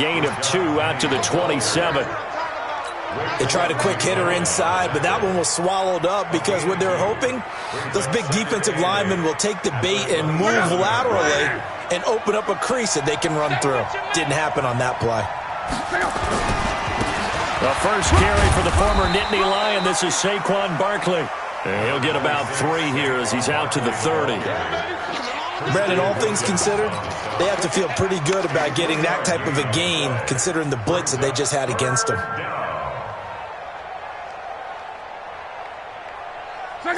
gain of 2 out to the 27. They tried a quick hitter inside, but that one was swallowed up because what they're hoping, those big defensive linemen will take the bait and move laterally and open up a crease that they can run through. Didn't happen on that play. The first carry for the former Nittany Lion. This is Saquon Barkley. And he'll get about 3 here as he's out to the 30. Brandon, all things considered, they have to feel pretty good about getting that type of a gain considering the blitz that they just had against them.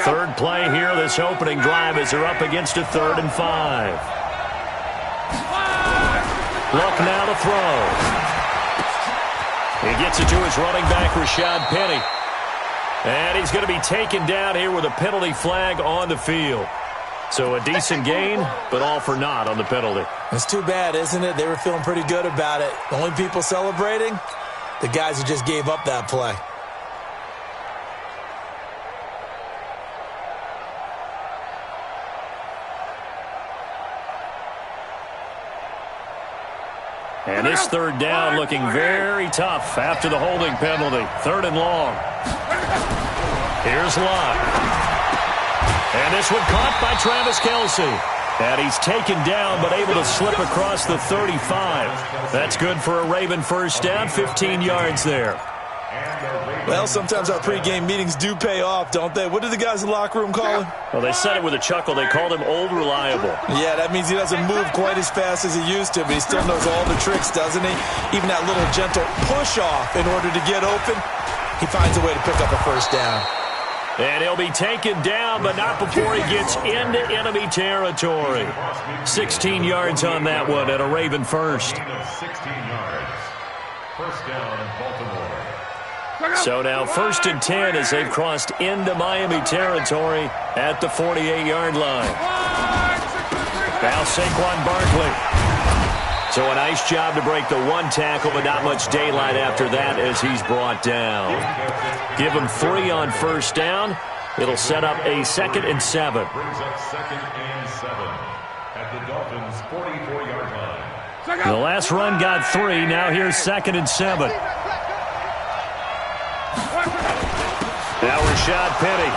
Third play here, this opening drive as they're up against a 3rd and 5. Luck now to throw. He gets it to his running back, Rashad Penny. And he's going to be taken down here with a penalty flag on the field. So a decent gain, but all for naught on the penalty. It's too bad, isn't it? They were feeling pretty good about it. The only people celebrating, the guys who just gave up that play. And this 3rd down looking very tough after the holding penalty. 3rd and long. Here's Locke. And this one caught by Travis Kelce. And he's taken down but able to slip across the 35. That's good for a Raven first down, 15 yards there. Well, sometimes our pregame meetings do pay off, don't they? What did the guys in the locker room call him? Well, they said it with a chuckle. They called him Old Reliable. Yeah, that means he doesn't move quite as fast as he used to, but he still knows all the tricks, doesn't he? Even that little gentle push-off in order to get open, he finds a way to pick up a first down. And he'll be taken down, but not before he gets into enemy territory. 16 yards on that one at a Raven first. 16 yards. First down, Baltimore. So now 1st and 10 as they've crossed into Miami territory at the 48-yard line. Now Saquon Barkley. So a nice job to break the 1 tackle, but not much daylight after that as he's brought down. Give him 3 on first down. It'll set up a 2nd and 7. Brings up 2nd and 7 at the Dolphins' 44-yard line. The last run got 3. Now here's 2nd and 7. Now Rashad Penny.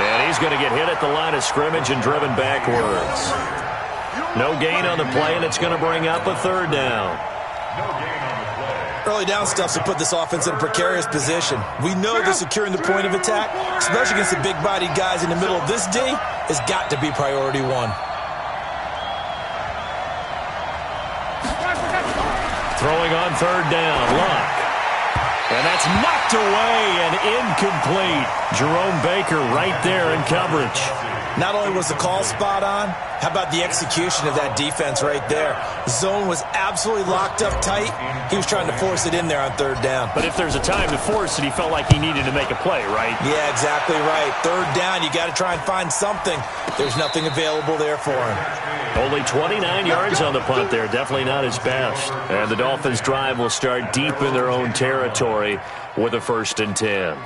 And he's going to get hit at the line of scrimmage and driven backwards. No gain on the play, and it's going to bring up a 3rd down. No gain on the play. Early down stuff's to put this offense in a precarious position. We know that securing the point of attack, especially against the big-bodied guys in the middle of this D, has got to be priority 1. Throwing on 3rd down, Luck. And that's knocked away and incomplete. Jerome Baker right there in coverage. Not only was the call spot on, how about the execution of that defense right there? The zone was absolutely locked up tight. He was trying to force it in there on 3rd down. But if there's a time to force it, he felt like he needed to make a play, right? Yeah, exactly right. 3rd down, you got to try and find something. There's nothing available there for him. Only 29 yards on the punt there. Definitely not his best. And the Dolphins' drive will start deep in their own territory with a 1st and 10.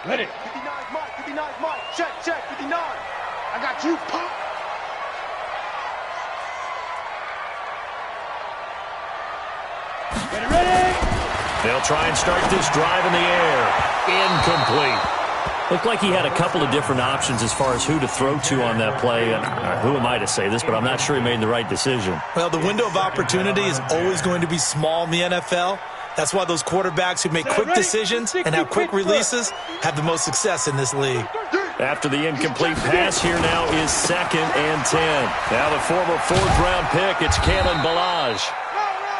Ready. 59 Mike. Check, 59. I got you, Pop. Ready. They'll try and start this drive in the air. Incomplete. Looked like he had a couple of different options as far as who to throw to on that play. And who am I to say this, but I'm not sure he made the right decision. Well, the window of opportunity is always going to be small in the NFL. That's why those quarterbacks who make quick decisions and have quick releases have the most success in this league. After the incomplete pass, here now is 2nd and 10. Now the former 4th-round pick, it's Kalen Ballage.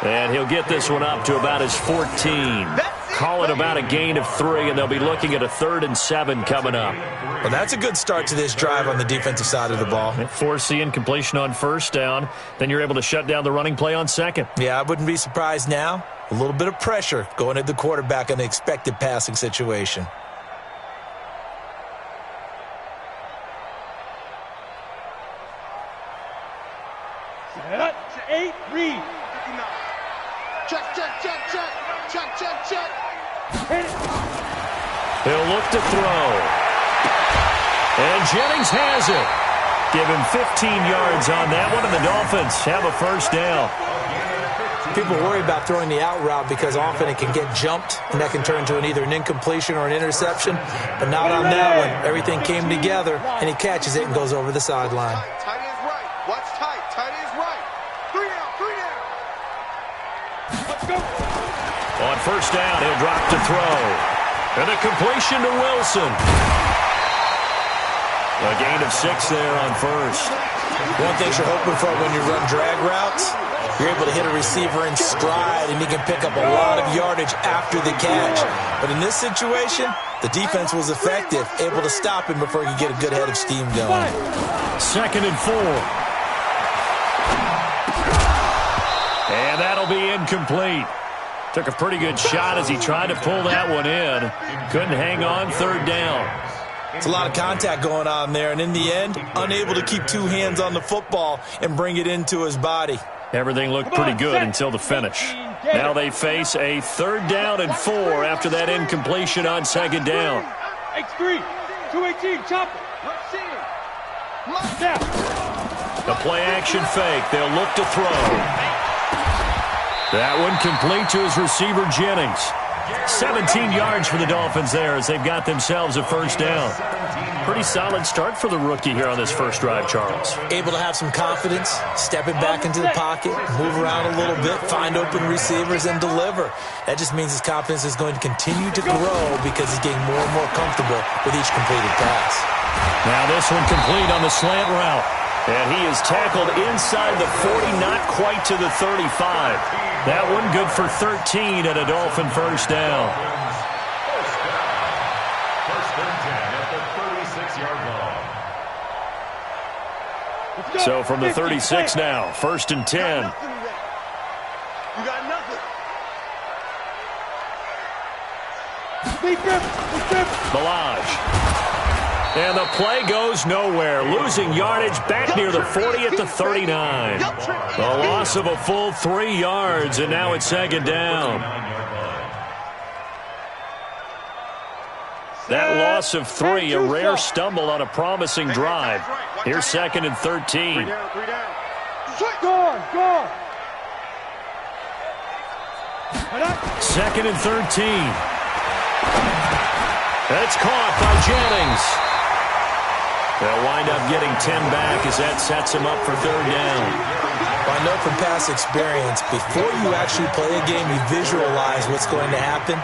And he'll get this one up to about his 14. Call it about a gain of 3, and they'll be looking at a 3rd and 7 coming up. Well, that's a good start to this drive on the defensive side of the ball. Force the incompletion on 1st down. Then you're able to shut down the running play on 2nd. Yeah, I wouldn't be surprised now. A little bit of pressure going at the quarterback in the expected passing situation. Set. 8, read. Check. Hit it. He'll look to throw. And Jennings has it. Give him 15 yards on that one, and the Dolphins have a 1st down. People worry about throwing the out route because often it can get jumped, and that can turn into either an incompletion or an interception. But not on that one. Everything came together, and he catches it and goes over the sideline. Tight end's right. Watch tight. Tight end's right. 3 down. 3 down. Let's go. On first down, he'll drop to throw. And a completion to Wilson. A gain of 6 there on first. One thing you're hoping for when you run drag routes, you're able to hit a receiver in stride, and he can pick up a lot of yardage after the catch. But in this situation, the defense was effective, able to stop him before he could get a good head of steam going. 2nd and 4. And that'll be incomplete. Took a pretty good shot as he tried to pull that one in. Couldn't hang on 3rd down. It's a lot of contact going on there, and in the end, unable to keep 2 hands on the football and bring it into his body. Everything looked pretty good until the finish. Now they face a 3rd down and 4 after that incompletion on 2nd down. X3, 218, chop it. The play action fake. They'll look to throw. That one complete to his receiver, Jennings. 17 yards for the Dolphins there as they've got themselves a 1st down. Pretty solid start for the rookie here on this first drive, Charles. Able to have some confidence, stepping back into the pocket, move around a little bit, find open receivers, and deliver. That just means his confidence is going to continue to grow because he's getting more and more comfortable with each completed pass. Now this one complete on the slant route. And he is tackled inside the 40, not quite to the 35. That one good for 13 at a Dolphin 1st down. First and 10 at the 36-yard line. So from the 36 now, 1st and 10. You got nothing. Balaj. And the play goes nowhere. Losing yardage back near the 40 at the 39. A loss of a full 3 yards, and now it's 2nd down. That loss of 3, a rare stumble on a promising drive. Here's 2nd and 13. 3 down. 3 down. Go. 2nd and 13. That's caught by Jennings. They'll wind up getting 10 back as that sets him up for 3rd down. Well, I know from past experience, before you actually play a game, you visualize what's going to happen.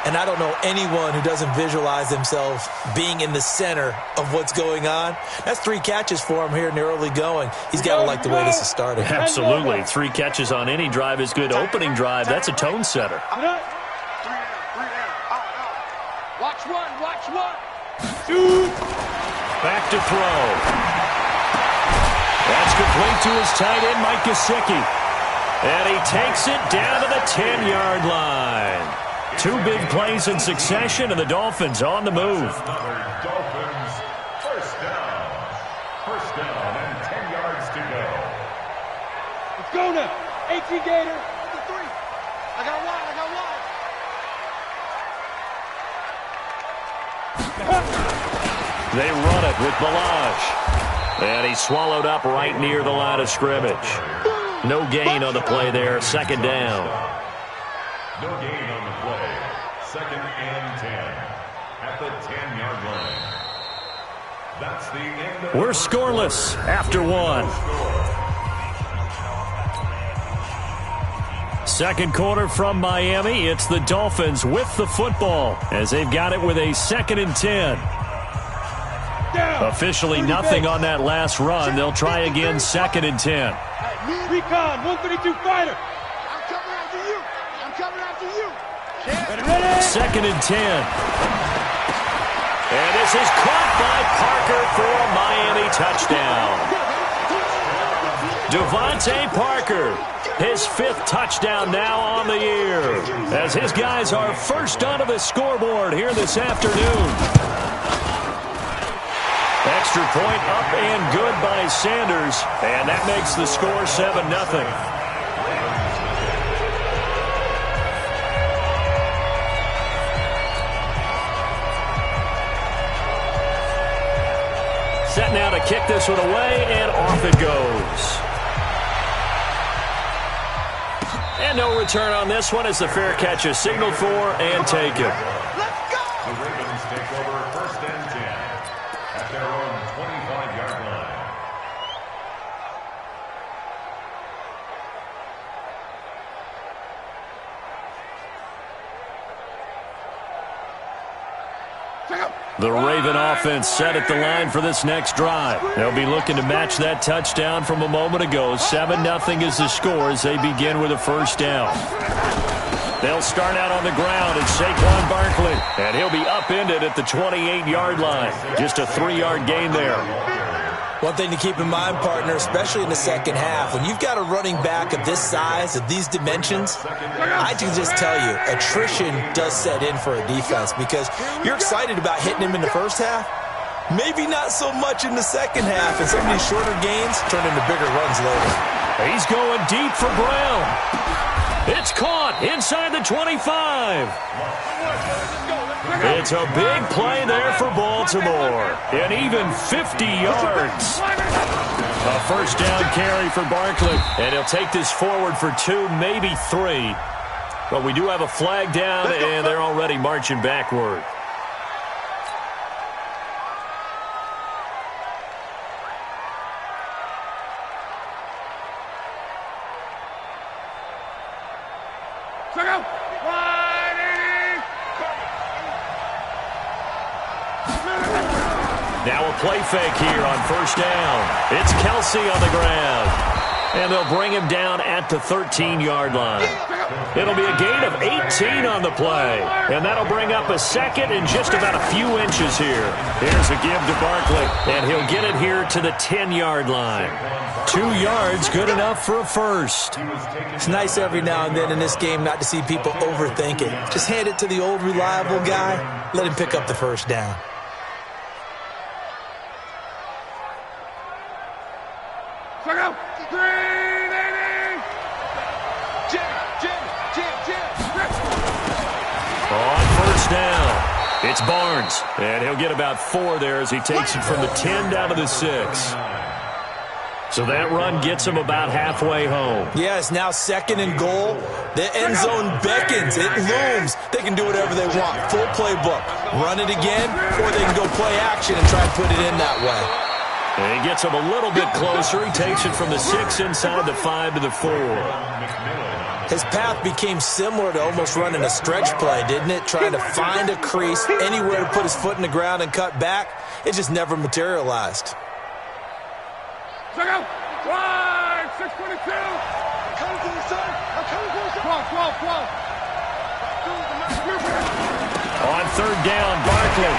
And I don't know anyone who doesn't visualize themselves being in the center of what's going on. That's 3 catches for him here in the early going. He's got to like the way this is starting. Absolutely. 3 catches on any drive is good. Opening drive, that's a tone setter. 3 down. Watch one. 2. Back to throw. That's complete to his tight end, Mike Gesicki. And he takes it down to the 10-yard line. 2 big plays in succession, and the Dolphins on the move. Dolphins, first down. First down and 10 yards to go. Let's go now. 18 Gator. 3. I got one. They run it with Balaj. And he's swallowed up right near the line of scrimmage. No gain on the play there. 2nd down. No gain on the play. 2nd and 10 at the 10-yard line. That's the end of We're scoreless after 1. Second quarter from Miami. It's the Dolphins with the football as they've got it with a 2nd and 10. Officially nothing on that last run. They'll try again 2nd and 10. Recon, 132 fighter. I'm coming after you. 2nd and 10. And this is caught by Parker for a Miami touchdown. Devontae Parker, his 5th touchdown now on the year, as his guys are first onto the scoreboard here this afternoon. Extra point up and good by Sanders, and that makes the score 7-0. Set now to kick this one away, and off it goes. And no return on this one as the fair catch is signaled for and taken. The Ravens take over 1st and 10 at their own 25-yard line. The Raven offense set at the line for this next drive. They'll be looking to match that touchdown from a moment ago. 7-0 is the score as they begin with a first down. They'll start out on the ground at Saquon Barkley, and he'll be upended at the 28-yard line. Just a 3-yard gain there. One thing to keep in mind, partner, especially in the second half, when you've got a running back of this size, of these dimensions, I can just tell you, attrition does set in for a defense because you're excited about hitting him in the first half, maybe not so much in the second half, and some of these shorter gains turn into bigger runs later. He's going deep for Brown. It's caught inside the 25. It's a big play there for Baltimore. An even 50 yards. A first down carry for Barkley. And he'll take this forward for 2, maybe 3. But we do have a flag down, and they're already marching backward. Now a play fake here on first down. It's Kelsey on the ground. And they'll bring him down at the 13-yard line. It'll be a gain of 18 on the play. And that'll bring up a second and just about a few inches here. Here's a give to Barkley. And he'll get it here to the 10-yard line. 2 yards, good enough for a first. It's nice every now and then in this game not to see people overthink it. Just hand it to the old reliable guy. Let him pick up the first down. On first down, it's Barnes. And he'll get about 4 there as he takes it from the 10 down to the 6. So that run gets him about halfway home. Yeah, it's now 2nd and goal. The end zone beckons. It looms. They can do whatever they want. Full playbook. Run it again, or they can go play action and try and put it in that way. And he gets him a little bit closer. He takes it from the 6 inside the 5 to the 4. His path became similar to almost running a stretch play, didn't it? Trying to find a crease, anywhere to put his foot in the ground and cut back. It just never materialized. Check out! Drive! 622! Come to the side! I'm coming to the side! 12! On third down, Barkley.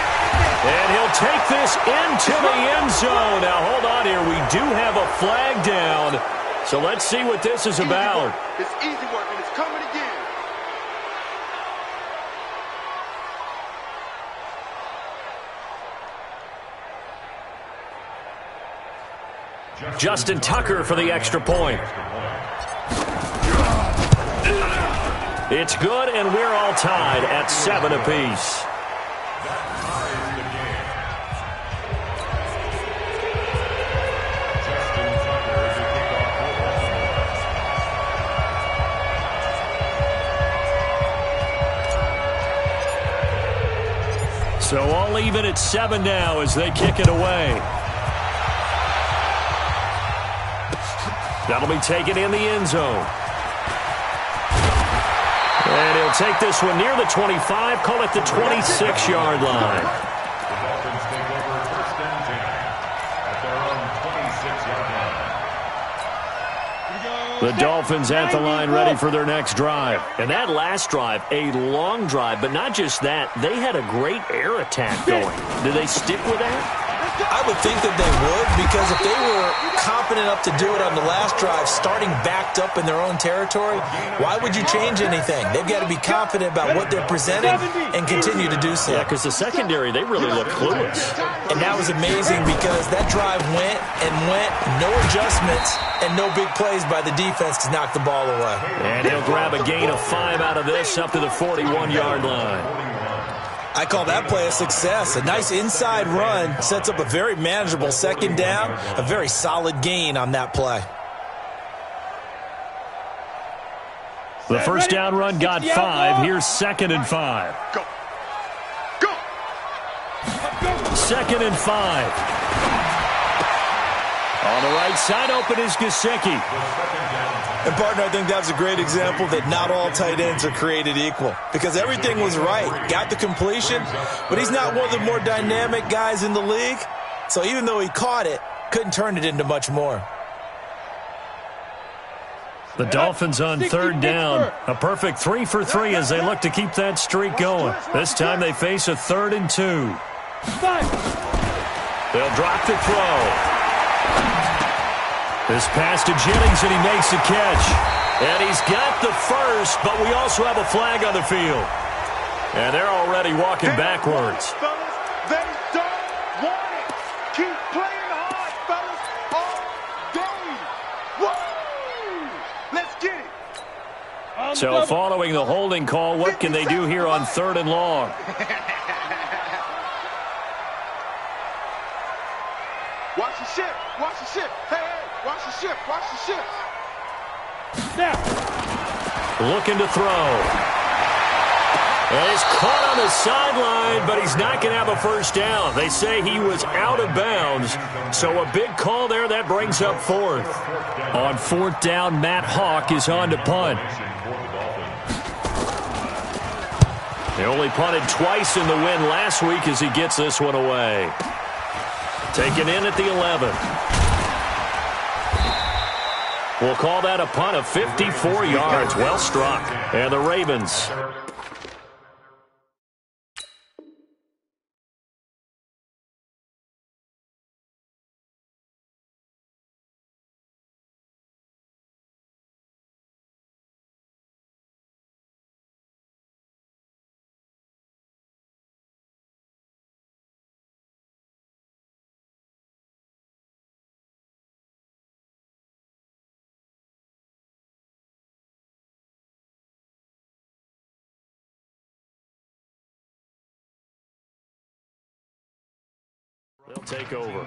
And he'll take this into the end zone. Now, hold on here. We do have a flag down. So let's see what this is about. It's easy work, and it's coming again. Justin Tucker for the extra point. It's good, and we're all tied at 7 apiece. So all even at 7 now as they kick it away. That'll be taken in the end zone. And he'll take this one near the 25, call it the 26-yard line. The Dolphins take over 1st and 10 at their own 26-yard line. The Dolphins at the line ready for their next drive. And that last drive, a long drive, but not just that, they had a great air attack going. Do they stick with that? I would think that they would, because if they were confident enough to do it on the last drive, starting backed up in their own territory, why would you change anything? They've got to be confident about what they're presenting and continue to do so. Yeah, because the secondary, they really look clueless. And that was amazing because that drive went and went, no adjustments, and no big plays by the defense to knock the ball away. And he'll grab a gain of 5 out of this up to the 41-yard line. I call that play a success. A nice inside run sets up a very manageable second down, a very solid gain on that play. The first down run got 5. Here's 2nd and 5. Go. Go. 2nd and 5. On the right side, open is Gesicki. And, partner, I think that's a great example that not all tight ends are created equal because everything was right. Got the completion, but he's not one of the more dynamic guys in the league. So even though he caught it, couldn't turn it into much more. The Dolphins on 3rd down. A perfect 3 for 3 as they look to keep that streak going. This time they face a 3rd and 2. They'll drop the throw. This pass to Jennings, and he makes the catch. And he's got the first, but we also have a flag on the field. And they're already walking backwards. They don't want it. Keep playing hard, fellas, all day. Woo! Let's get it. So following the holding call, what can they do here on 3rd and long? Watch the ship. Watch the ship. Hey, hey. Watch the ship. Watch the ship. Snap. Looking to throw. And he's caught on the sideline, but he's not going to have a first down. They say he was out of bounds. So a big call there. That brings up 4th. On 4th down, Matt Hawk is on to punt. They only punted twice in the win last week as he gets this one away. Taken in at the 11. We'll call that a punt of 54 yards. Well struck. And the Ravens. They'll take over.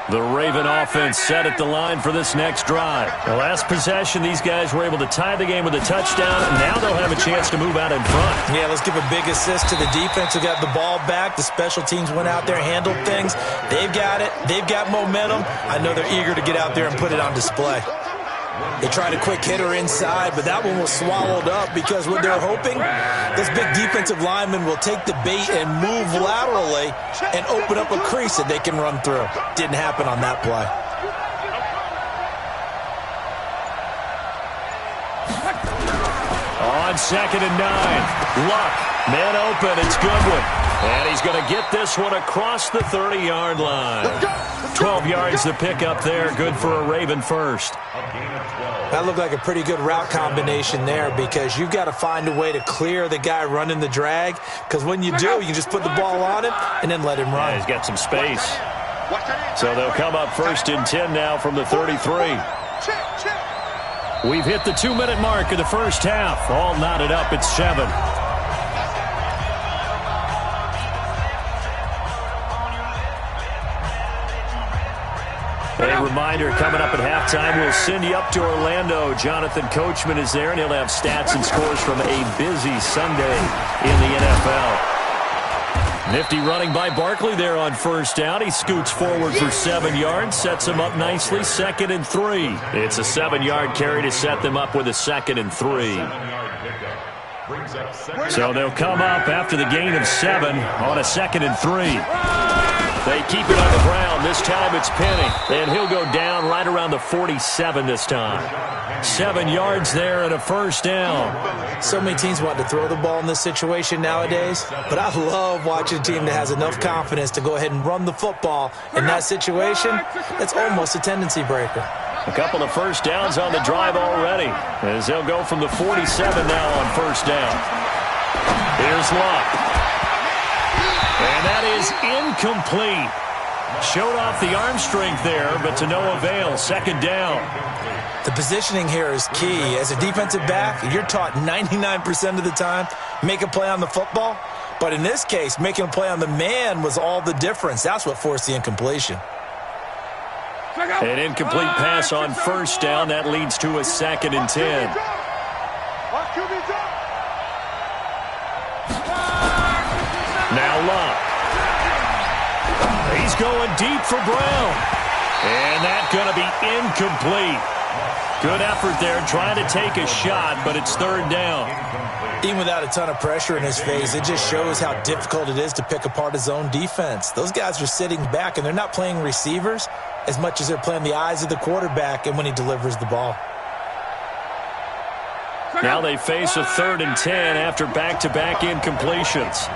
The Raven offense set at the line for this next drive. The last possession, these guys were able to tie the game with a touchdown, and now they'll have a chance to move out in front. Yeah, let's give a big assist to the defense who got the ball back. The special teams went out there, handled things. They've got it. They've got momentum. I know they're eager to get out there and put it on display. They tried a quick hitter inside, but that one was swallowed up because what they're hoping, this big defensive lineman will take the bait and move laterally and open up a crease that they can run through. Didn't happen on that play. On 2nd and 9, Luck, man open, it's Goodwin. And he's going to get this one across the 30-yard line. 12 yards to pick up there, good for a Raven first. That looked like a pretty good route combination there because you've got to find a way to clear the guy running the drag because when you do, you just put the ball on him and then let him run. Yeah, he's got some space. So they'll come up 1st and 10 now from the 33. We've hit the 2-minute mark of the first half. All knotted up at 7. A reminder, coming up at halftime, we'll send you up to Orlando. Jonathan Coachman is there, and he'll have stats and scores from a busy Sunday in the NFL. Nifty running by Barkley there on 1st down. He scoots forward for 7 yards, sets him up nicely, 2nd and 3. It's a 7-yard carry to set them up with a 2nd and 3. So they'll come up after the gain of 7 on a 2nd and 3. They keep it on the ground. This time it's Penny. And he'll go down right around the 47 this time. 7 yards there and a 1st down. So many teams want to throw the ball in this situation nowadays, but I love watching a team that has enough confidence to go ahead and run the football. In that situation, that's almost a tendency breaker. A couple of 1st downs on the drive already, as they'll go from the 47 now on 1st down. Here's Luck. And that is incomplete. Showed off the arm strength there, but to no avail. 2nd down. The positioning here is key. As a defensive back, you're taught 99% of the time, make a play on the football. But in this case, making a play on the man was all the difference. That's what forced the incompletion. An incomplete pass on first down. That leads to a 2nd and 10. Now Locke. He's going deep for Brown. And that's going to be incomplete. Good effort there trying to take a shot, but it's 3rd down. Even without a ton of pressure in his face, it just shows how difficult it is to pick apart his own defense. Those guys are sitting back, and they're not playing receivers as much as they're playing the eyes of the quarterback and when he delivers the ball. Now they face a 3rd and 10 after back-to-back incompletions.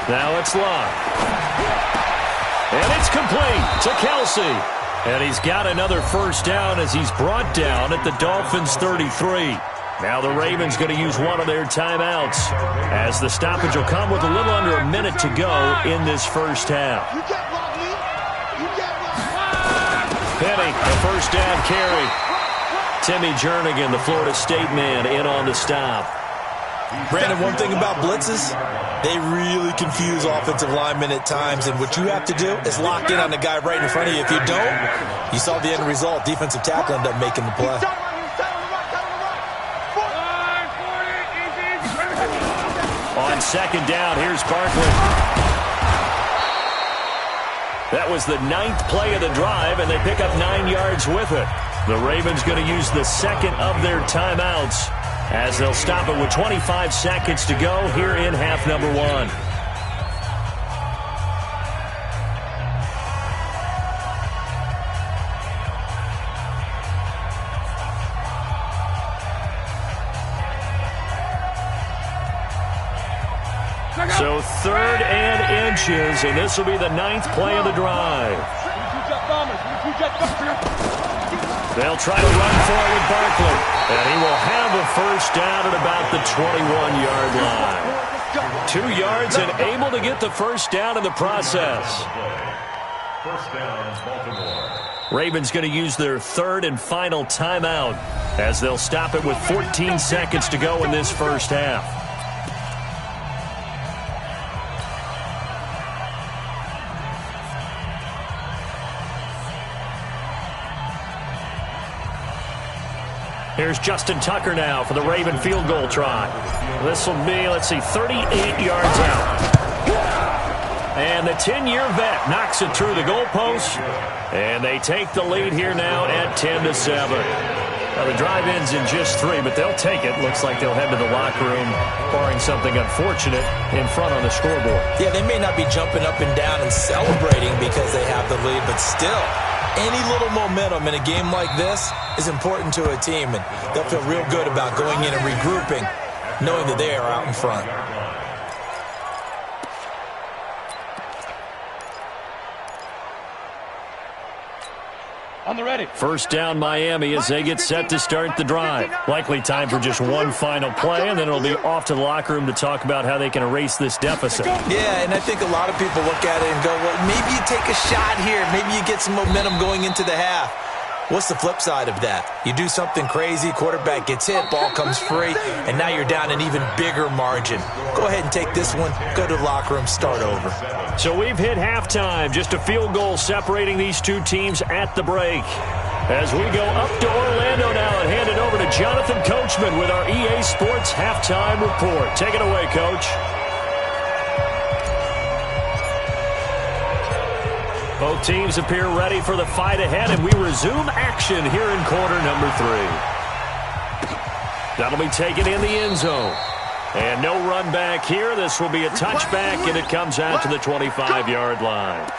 Now it's Locke. And it's complete to Kelsey. And he's got another first down as he's brought down at the Dolphins' 33. Now the Ravens going to use one of their timeouts as the stoppage will come with a little under a minute to go in this first half. Penny, the first down carry. Timmy Jernigan, the Florida State man, in on the stop. Brandon, one thing about blitzes, they really confuse offensive linemen at times, and what you have to do is lock in on the guy right in front of you. If you don't, you saw the end result. Defensive tackle ended up making the play. On 2nd down, here's Barkley. That was the 9th play of the drive, and they pick up 9 yards with it. The Ravens going to use the 2nd of their timeouts as they'll stop it with 25 seconds to go here in half number 1. So 3rd and inches, and this will be the 9th play of the drive. They'll try to run for it with Barkley, and he will have a first down at about the 21-yard line. 2 yards and able to get the first down in the process. First down, Baltimore. Ravens going to use their 3rd and final timeout as they'll stop it with 14 seconds to go in this first half. Here's Justin Tucker now for the Raven field goal try. This will be, 38 yards out. And the 10-year vet knocks it through the goalpost. And they take the lead here now at 10-7. Now the drive ends in just 3, but they'll take it. Looks like they'll head to the locker room, barring something unfortunate in front on the scoreboard. Yeah, they may not be jumping up and down and celebrating because they have the lead, but still, any little momentum in a game like this is important to a team, and they'll feel real good about going in and regrouping, knowing that they are out in front. On the ready. First down Miami as they get set to start the drive. Likely time for just one final play, and then it'll be off to the locker room to talk about how they can erase this deficit. Yeah, and I think a lot of people look at it and go, well, maybe you take a shot here. Maybe you get some momentum going into the half. What's the flip side of that? You do something crazy, quarterback gets hit, ball comes free, and now you're down an even bigger margin. Go ahead and take this one, go to the locker room, start over. So we've hit halftime, just a field goal separating these two teams at the break. As we go up to Orlando now and hand it over to Jonathan Coachman with our EA Sports Halftime Report. Take it away, Coach. Both teams appear ready for the fight ahead, and we resume action here in quarter number 3. That'll be taken in the end zone. And no run back here. This will be a touchback, and it comes out to the 25-yard line.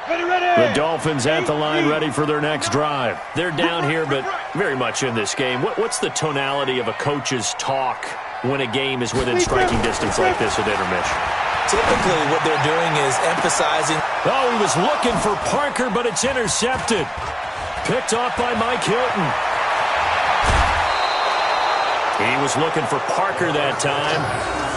The Dolphins at the line ready for their next drive. They're down here, but very much in this game. What's the tonality of a coach's talk when a game is within striking distance like this at intermission? Typically, what they're doing is emphasizing. Oh, he was looking for Parker, but it's intercepted. Picked off by Mike Hilton. He was looking for Parker that time.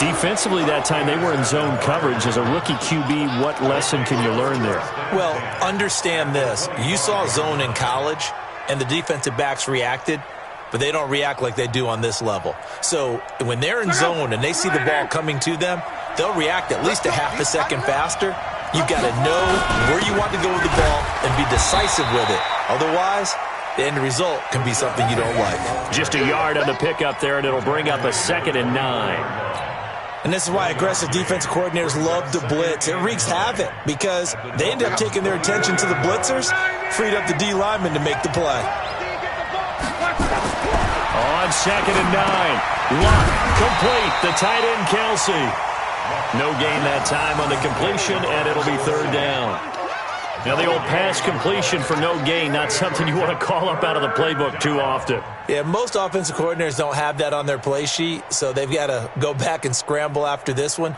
Defensively that time, they were in zone coverage. As a rookie QB, what lesson can you learn there? Well, understand this. You saw zone in college, and the defensive backs reacted. but they don't react like they do on this level. So when they're in zone and they see the ball coming to them, they'll react at least a half a second faster. You've got to know where you want to go with the ball and be decisive with it. Otherwise, the end result can be something you don't like. Just a yard on the pickup there, and it'll bring up a 2nd and 9. And this is why aggressive defensive coordinators love to blitz. It wreaks havoc because they end up taking their attention to the blitzers, freed up the D lineman to make the play. On 2nd and 9. Luck complete. The tight end, Kelsey. No gain that time on the completion, and it'll be 3rd down. Now, the old pass completion for no gain, not something you want to call up out of the playbook too often. Yeah, most offensive coordinators don't have that on their play sheet, so they've got to go back and scramble after this one.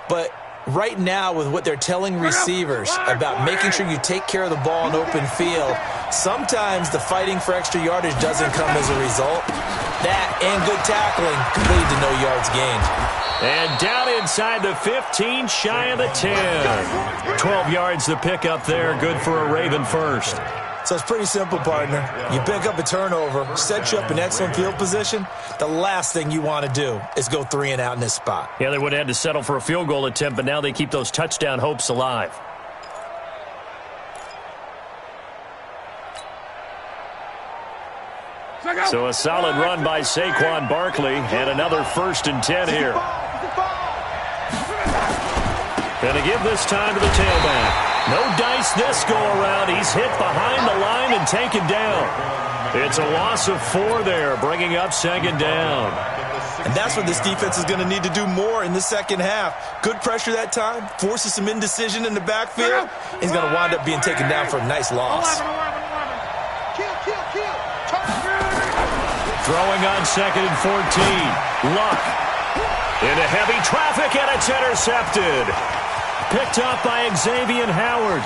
But right now, with what they're telling receivers about making sure you take care of the ball in open field, sometimes the fighting for extra yardage doesn't come as a result. That and good tackling can lead to no yards gained. And down inside the 15, shy of the 10. 12 yards to pick up there, good for a Raven first. So it's pretty simple, partner. You pick up a turnover, set you up in excellent field position. The last thing you want to do is go 3 and out in this spot. Yeah, they would have had to settle for a field goal attempt, but now they keep those touchdown hopes alive. So a solid run by Saquon Barkley, and another 1st and 10 here. Going to give this time to the tailback. No dice this go-around. He's hit behind the line and taken down. It's a loss of 4 there, bringing up 2nd down. And that's what this defense is going to need to do more in the second half. Good pressure that time, forces some indecision in the backfield. He's going to wind up being taken down for a nice loss. Throwing on 2nd and 14. Luck into heavy traffic, and it's intercepted. Picked up by Xavier Howard.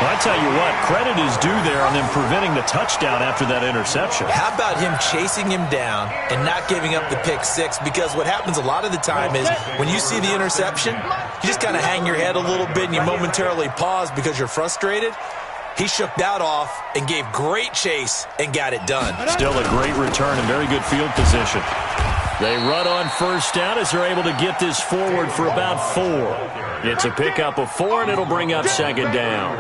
Well, I tell you what, credit is due there on them preventing the touchdown after that interception. How about him chasing him down and not giving up the pick 6? Because what happens a lot of the time is when you see the interception, you just kind of hang your head a little bit and you momentarily pause because you're frustrated. He shook that off and gave great chase and got it done. Still a great return and very good field position. They run on 1st down as they're able to get this forward for about 4. It's a pickup of 4, and it'll bring up 2nd down.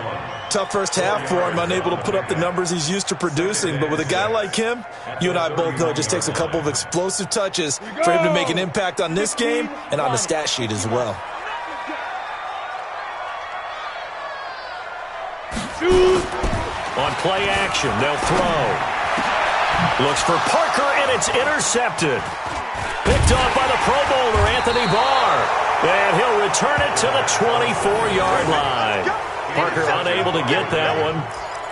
Tough first half for him, unable to put up the numbers he's used to producing. But with a guy like him, you and I both know it just takes a couple of explosive touches for him to make an impact on this game and on the stat sheet as well. On play action, they'll throw. Looks for Parker, and it's intercepted. Picked off by the Pro Bowler, Anthony Barr. And he'll return it to the 24-yard line. Parker unable to get that one.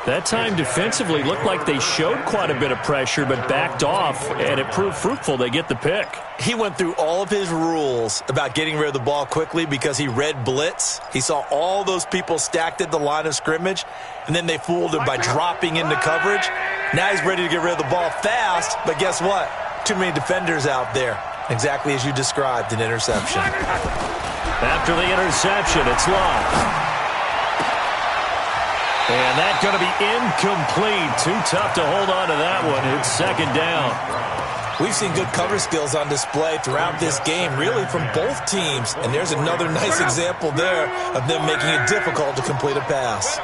That time defensively looked like they showed quite a bit of pressure but backed off, and it proved fruitful. They get the pick. He went through all of his rules about getting rid of the ball quickly because he read blitz. He saw all those people stacked at the line of scrimmage, and then they fooled him by dropping into coverage. Now he's ready to get rid of the ball fast, but guess what? Too many defenders out there. Exactly as you described, an interception. After the interception, it's Luck. And that's going to be incomplete. Too tough to hold on to that one. It's 2nd down. We've seen good cover skills on display throughout this game, really from both teams. And there's another nice example there of them making it difficult to complete a pass.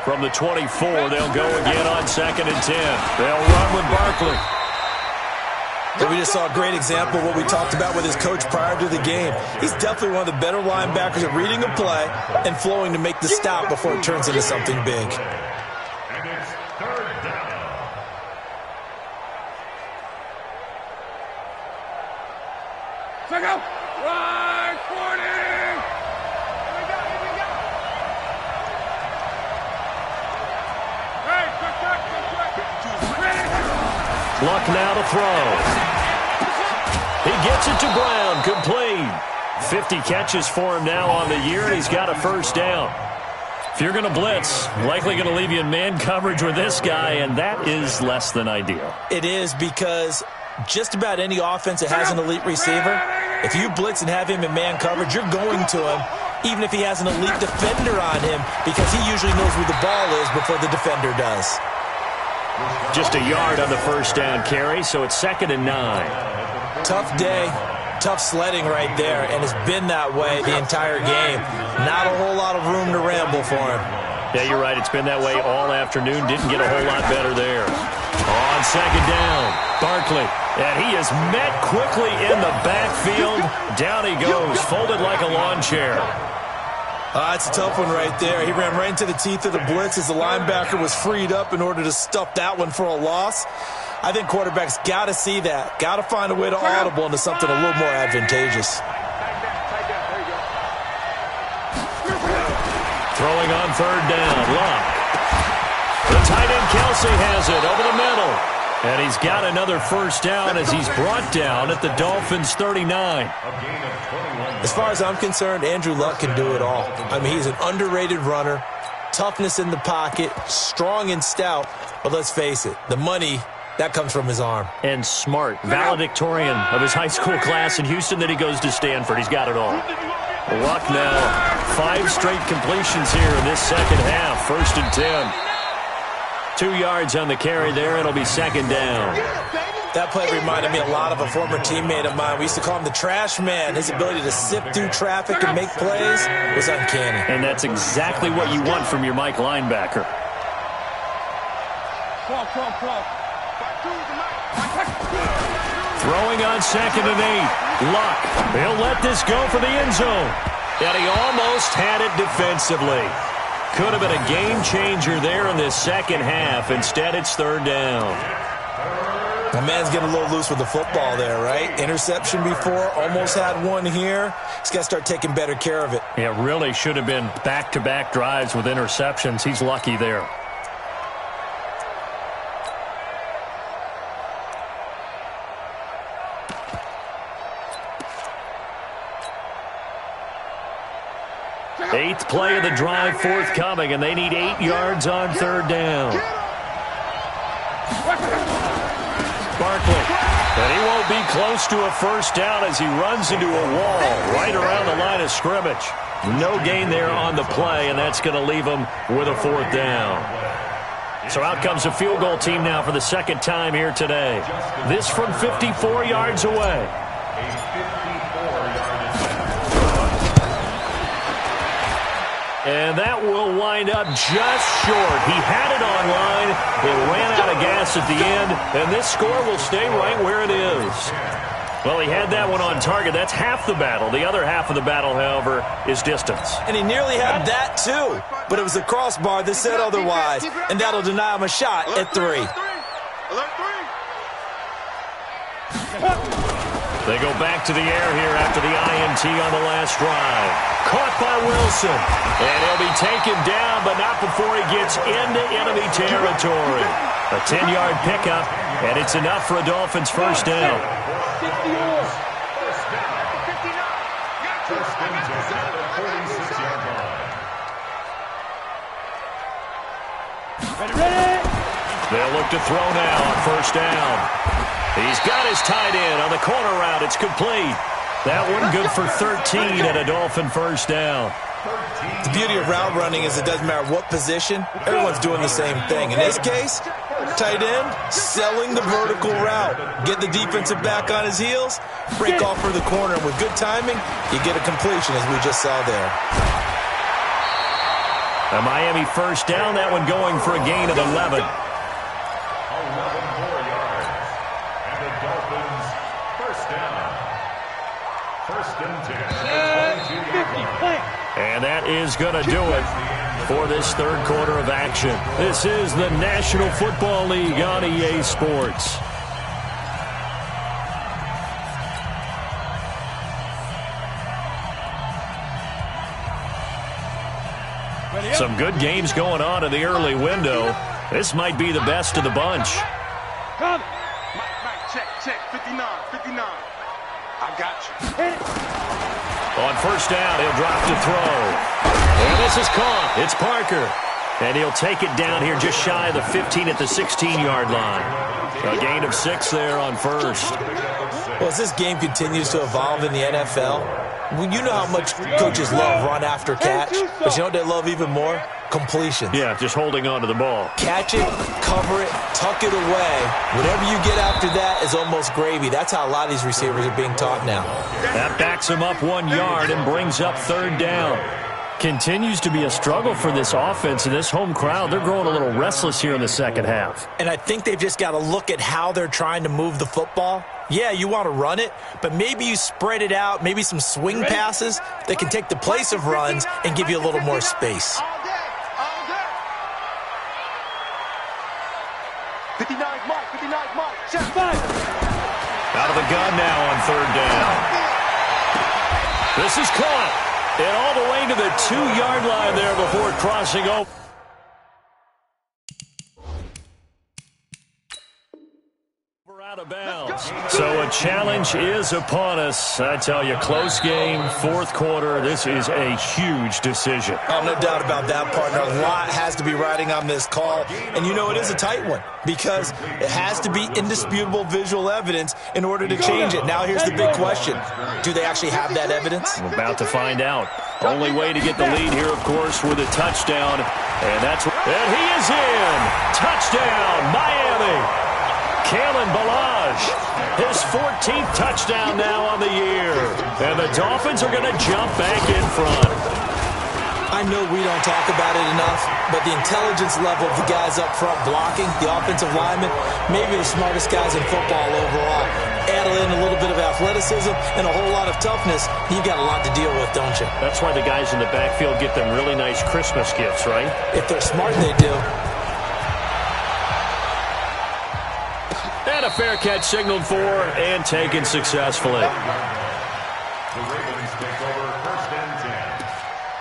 From the 24, they'll go again on 2nd and 10. They'll run with Barkley. But we just saw a great example of what we talked about with his coach prior to the game. He's definitely one of the better linebackers at reading a play and flowing to make the stop before it turns into something big. And it's 3rd down. Check out. Right, 40. Luck now to throw. He gets it to Brown, complete. 50 catches for him now on the year, and he's got a 1st down. If you're going to blitz, likely going to leave you in man coverage with this guy, and that is less than ideal. It is because just about any offense that has an elite receiver, if you blitz and have him in man coverage, you're going to him. even if he has an elite defender on him, because he usually knows where the ball is before the defender does. Just a yard on the first down carry, so it's 2nd and 9. Tough day, tough sledding right there, and it's been that way the entire game. Not a whole lot of room to ramble for him. Yeah, you're right. It's been that way all afternoon. Didn't get a whole lot better there. On 2nd down, Barkley. And he is met quickly in the backfield. Down he goes, folded like a lawn chair. That's a tough one right there. He ran right into the teeth of the blitz as the linebacker was freed up in order to stuff that one for a loss. I think quarterbacks got to see that. Got to find a way to audible into something a little more advantageous. Throwing on 3rd down, Luck. The tight end Kelsey has it over the middle. And he's got another first down as he's brought down at the Dolphins' 39. As far as I'm concerned, Andrew Luck can do it all. I mean, he's an underrated runner, toughness in the pocket, strong and stout. But let's face it, the money, that comes from his arm. And smart, valedictorian of his high school class in Houston. Then he goes to Stanford. He's got it all. Luck now, 5 straight completions here in this second half. 1st and 10. 2 yards on the carry there. It'll be 2nd down. That play reminded me a lot of a former teammate of mine. We used to call him the trash man. His ability to sift through traffic and make plays was uncanny. And that's exactly what you want from your Mike linebacker. Throwing on 2nd and 8. Luck. He'll let this go for the end zone. And he almost had it defensively. Could have been a game changer there in this second half. Instead, it's 3rd down. My man's getting a little loose with the football there, right? Interception before, almost had one here. He's got to start taking better care of it. It really should have been back-to-back drives with interceptions. He's lucky there. Eighth play of the drive forthcoming, and they need 8 yards on 3rd down. Barkley, and he won't be close to a first down as he runs into a wall right around the line of scrimmage. No gain there on the play, and that's going to leave him with a 4th down. So out comes a field goal team now for the 2nd time here today. This from 54 yards away. And that will wind up just short. He had it on line. It ran out of gas at the end, and this score will stay right where it is. Well, he had that one on target. That's half the battle. The other half of the battle, however, is distance. And he nearly had that, too. But it was the crossbar that said otherwise, and that'll deny him a shot at 3. They go back to the air here after the INT on the last drive. Caught by Wilson. And he'll be taken down, but not before he gets into enemy territory. A 10-yard pickup, and it's enough for a Dolphins first down. They'll look to throw now on first down. He's got his tight end on the corner route. It's complete. That one good for 13 at a Dolphin first down. The beauty of route running is it doesn't matter what position. Everyone's doing the same thing. In this case, tight end, selling the vertical route. Get the defensive back on his heels, break off for the corner. And with good timing, you get a completion as we just saw there. A Miami first down. That one going for a gain of 11. 11 more yards. And the Dolphins first down. 1st and 10. 22-yard line. And that is going to do it for this third quarter of action. This is the National Football League on EA Sports. Some good games going on in the early window. This might be the best of the bunch. Mike, check, 59. I got you. On first down, he'll drop to throw. And this is caught. It's Parker. And he'll take it down here just shy of the 15 at the 16-yard line. A gain of 6 there on first. Well, as this game continues to evolve in the NFL, Well, you know how much coaches love run after catch, but you know what they love even more? Completions. Yeah, just holding on to the ball. Catch it, cover it, tuck it away. Whatever you get after that is almost gravy. That's how a lot of these receivers are being taught now. That backs him up 1 yard and brings up third down. Continues to be a struggle for this offense, and this home crowd, they're growing a little restless here in the second half. And I think they've just got to look at how they're trying to move the football. Yeah, you want to run it, but maybe you spread it out, maybe some swing passes that can take the place of runs and give you a little more space. 59 Mike, 59 Mike, check. Out of the gun now on third down. This is caught. And all the way to the 2-yard line there before crossing over. Out of bounds. So a challenge is upon us. I tell you, close game, fourth quarter. This is a huge decision. Oh, no doubt about that, partner. A lot has to be riding on this call. And you know it is a tight one because it has to be indisputable visual evidence in order to change it. Now here's the big question. Do they actually have that evidence? We're about to find out. Only way to get the lead here, of course, with a touchdown. And he is in. Touchdown, Miami. Kalen Ballage, his 14th touchdown now on the year. And the Dolphins are going to jump back in front. I know we don't talk about it enough, but the intelligence level of the guys up front blocking, the offensive linemen, maybe the smartest guys in football overall. Add in a little bit of athleticism and a whole lot of toughness, you've got a lot to deal with, don't you? That's why the guys in the backfield get them really nice Christmas gifts, right? If they're smart, they do. And a fair catch signaled for and taken successfully. The Ravens take over first and 10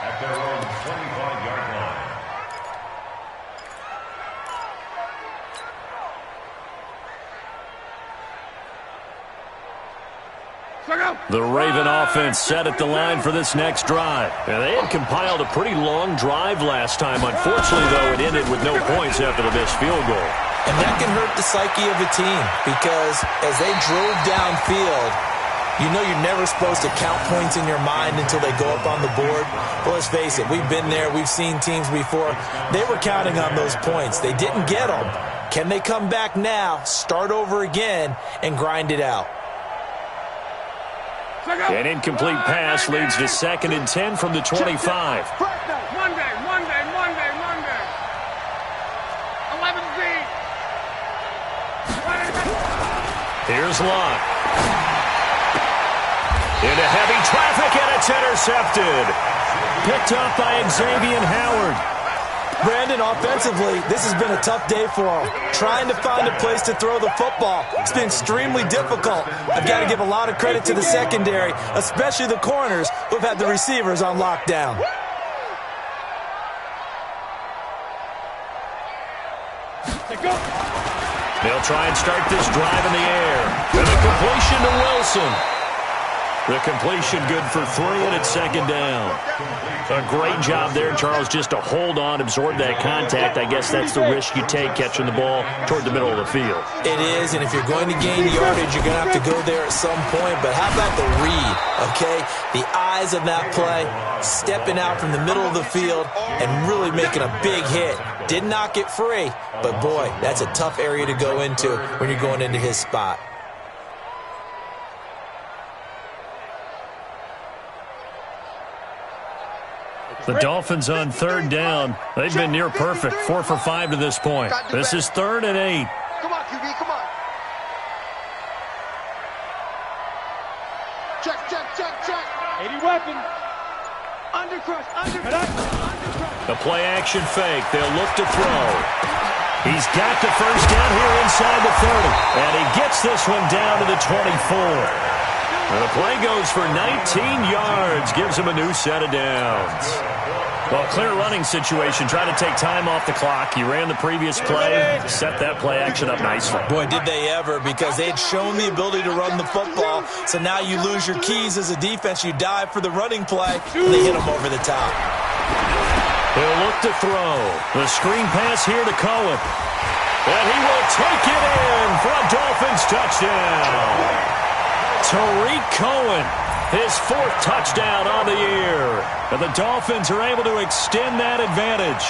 at their own 25-yard line. The Raven offense set at the line for this next drive. And they had compiled a pretty long drive last time. Unfortunately, though, it ended with no points after the missed field goal. And that can hurt the psyche of a team because as they drove downfield, you know you're never supposed to count points in your mind until they go up on the board. But let's face it, we've been there. We've seen teams before. They were counting on those points. They didn't get them. Can they come back now, start over again, and grind it out? An incomplete pass leads to 2nd and 10 from the 25. Monday. 11Z. Here's Locke. Into heavy traffic, and it's intercepted. Picked up by Xavier Howard. Brandon, offensively, this has been a tough day for him. Trying to find a place to throw the football. It's been extremely difficult. I've got to give a lot of credit to the secondary, especially the corners who have had the receivers on lockdown. They'll try and start this drive in the air. And a completion to Wilson. The completion good for 3, and it's 2nd down. A great job there, Charles, just to hold on, absorb that contact. I guess that's the risk you take catching the ball toward the middle of the field. It is, and if you're going to gain yardage, you're going to have to go there at some point. But how about the read, okay? The eyes of that play, stepping out from the middle of the field and really making a big hit. Didn't knock it free, but boy, that's a tough area to go into when you're going into his spot. The Dolphins on 3rd down. They've been near perfect, 4 for 5 to this point. This is 3rd and 8. Come on, QB, come on. Check. 80 weapons. Undercrush. The play action fake. They'll look to throw. He's got the first down here inside the 30. And he gets this one down to the 24. And the play goes for 19 yards. Gives him a new set of downs. Well, clear running situation. Try to take time off the clock. He ran the previous play. Set that play action up nicely. Boy, did they ever, because they had shown the ability to run the football. So now you lose your keys as a defense. You dive for the running play, and they hit him over the top. He'll look to throw. The screen pass here to Cohen. And he will take it in for a Dolphins touchdown. Tariq Cohen his 4th touchdown on the year. And the Dolphins are able to extend that advantage.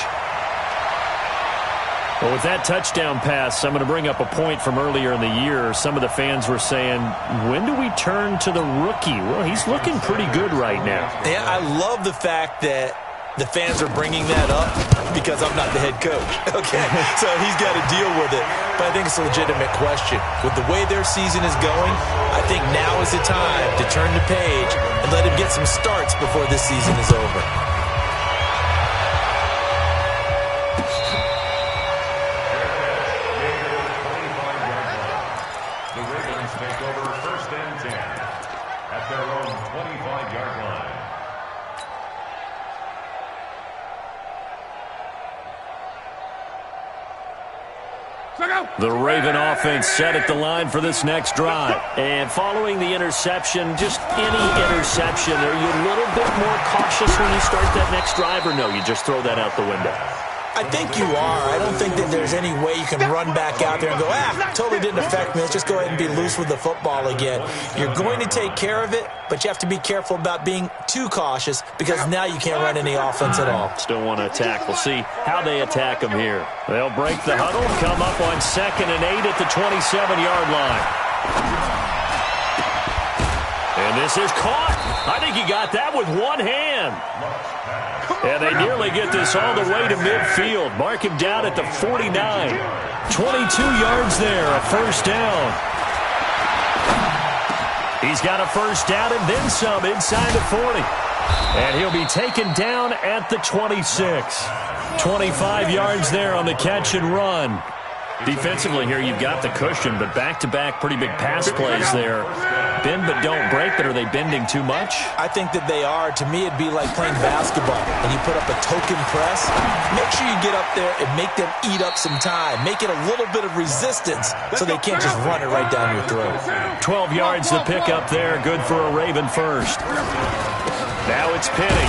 Well, with that touchdown pass, I'm going to bring up a point from earlier in the year. Some of the fans were saying, when do we turn to the rookie? Well, he's looking pretty good right now. Yeah, I love the fact that the fans are bringing that up because I'm not the head coach. Okay, so he's got to deal with it. But I think it's a legitimate question. With the way their season is going, I think now is the time to turn the page and let him get some starts before this season is over. The Raven offense set at the line for this next drive. And following the interception, just any interception, are you a little bit more cautious when you start that next drive, or no, you just throw that out the window? I think you are. I don't think that there's any way you can run back out there and go, totally didn't affect me. Let's just go ahead and be loose with the football again. You're going to take care of it, but you have to be careful about being too cautious because now you can't run any offense at all. Still want to attack. We'll see how they attack them here. They'll break the huddle, come up on 2nd and 8 at the 27-yard line. And this is caught. I think he got that with one hand. And they nearly get this all the way to midfield. Mark him down at the 49. 22 yards there, a first down. He's got a first down and then some inside the 40. And he'll be taken down at the 26. 25 yards there on the catch and run. Defensively here, you've got the cushion, but back-to-back pretty big pass plays there. Bend but don't break, but are they bending too much? I think that they are. To me, it'd be like playing basketball. When you put up a token press, make sure you get up there and make them eat up some time. Make it a little bit of resistance so they can't just run it right down your throat. 12 yards to pick up there. Good for a Raven first. Now it's Penny.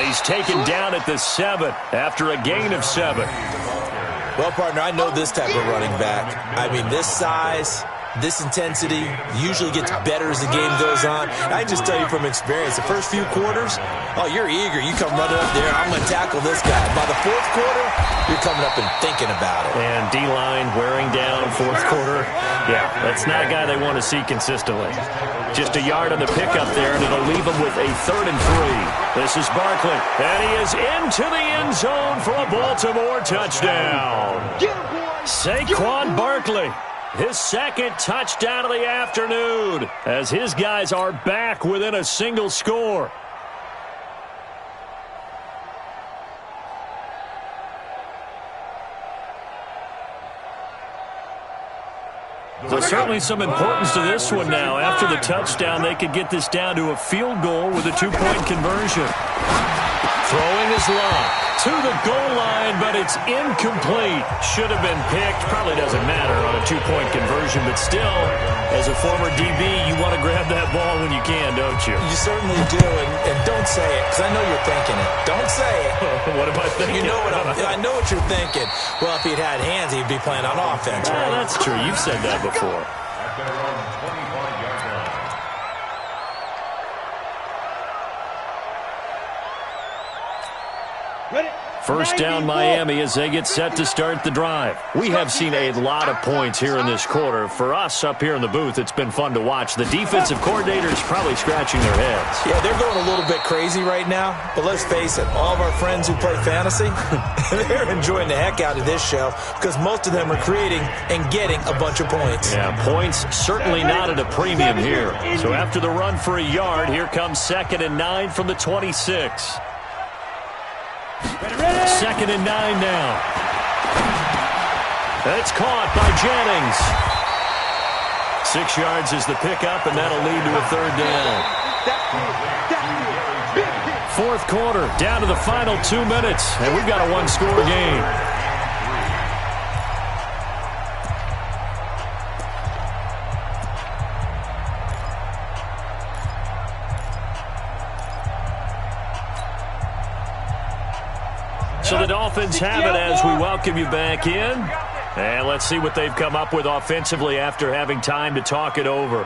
He's taken down at the 7 after a gain of 7. Well, partner, I know this type of running back. I mean, this size, this intensity usually gets better as the game goes on. I just tell you from experience, the first few quarters, you're eager. You come running up there, I'm going to tackle this guy. By the 4th quarter, you're coming up and thinking about it. And D-line wearing down 4th quarter. Yeah, that's not a guy they want to see consistently. Just a yard on the pickup there, and it'll leave him with a 3rd and 3. This is Barkley, and he is into the end zone for a Baltimore touchdown. Saquon Barkley, his 2nd touchdown of the afternoon, as his guys are back within a single score. So certainly some importance to this one now. After the touchdown, they could get this down to a field goal with a 2-point conversion. Throwing is locked to the goal line, but it's incomplete. Should have been picked. Probably doesn't matter on a 2-point conversion, but still, as a former DB, you want to grab that ball when you can, don't you? You certainly do, and don't say it, because I know you're thinking it. Don't say it. What am I thinking? You know I know what you're thinking. Well, if he'd had hands, he'd be playing on offense, right? That's true. You've said that before. First down Miami as they get set to start the drive. We have seen a lot of points here in this quarter. For us up here in the booth, it's been fun to watch. The defensive coordinators probably scratching their heads. Yeah, they're going a little bit crazy right now. But let's face it, all of our friends who play fantasy, they're enjoying the heck out of this show because most of them are creating and getting a bunch of points. Yeah, points certainly not at a premium here. So after the run for a yard, here comes 2nd and 9 from the 26. 2nd and 9 now. It's caught by Jennings. 6 yards is the pickup, and that'll lead to a 3rd down. 4th quarter, down to the final 2 minutes, and we've got a 1-score game. So the Dolphins have it as we welcome you back in. And let's see what they've come up with offensively after having time to talk it over.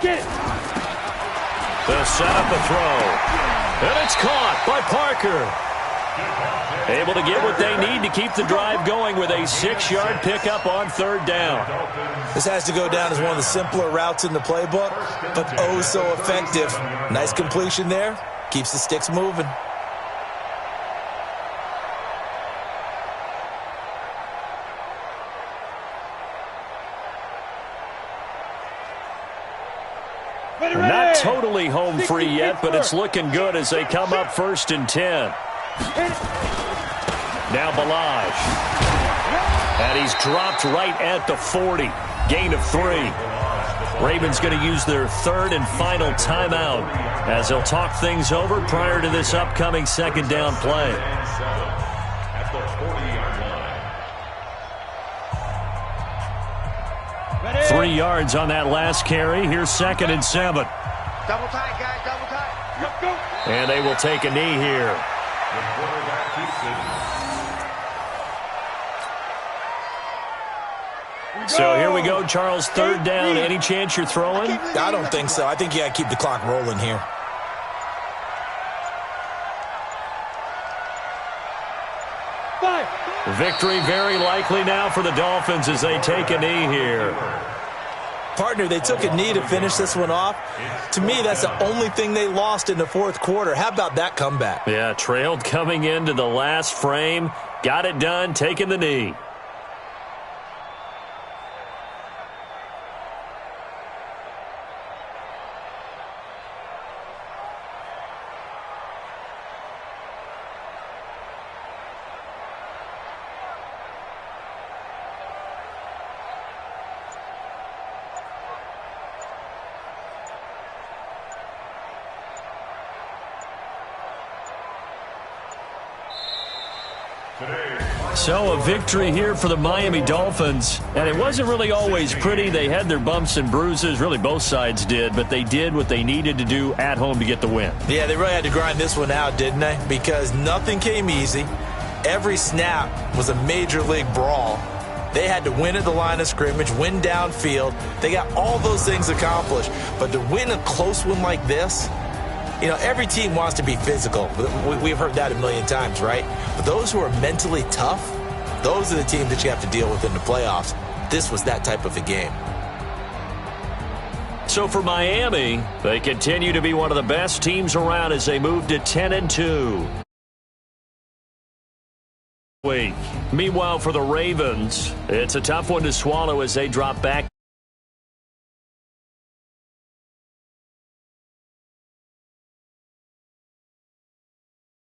Get it. They'll set up a throw. And it's caught by Parker. Able to get what they need to keep the drive going with a 6-yard pickup on third down. This has to go down as one of the simpler routes in the playbook, but oh so effective. Nice completion there. Keeps the sticks moving. Not totally home free yet, but it's looking good as they come up 1st and 10. Now Balaj. And he's dropped right at the 40. Gain of 3. Ravens going to use their 3rd and final timeout as they'll talk things over prior to this upcoming 2nd down play. At the 40-yard line. 3 yards on that last carry. Here's 2nd and 7. Double tight, guys, double tight. Go. And they will take a knee here. The quarterback keeps it. So here we go, Charles. 3rd down. Any chance you're throwing? I don't think so. I think you got to keep the clock rolling here. Victory very likely now for the Dolphins as they take a knee here. Partner, they took a knee to finish this one off. To me, that's the only thing they lost in the 4th quarter. How about that comeback? Yeah, trailed coming into the last frame. Got it done, taking the knee. So a victory here for the Miami Dolphins. And it wasn't really always pretty. They had their bumps and bruises. Really, both sides did. But they did what they needed to do at home to get the win. Yeah, they really had to grind this one out, didn't they? Because nothing came easy. Every snap was a major league brawl. They had to win at the line of scrimmage, win downfield. They got all those things accomplished. But to win a close one like this, you know, every team wants to be physical. We've heard that a million times, right? But those who are mentally tough, those are the teams that you have to deal with in the playoffs. This was that type of a game. So for Miami, they continue to be one of the best teams around as they move to 10-2. Meanwhile, for the Ravens, it's a tough one to swallow as they drop back.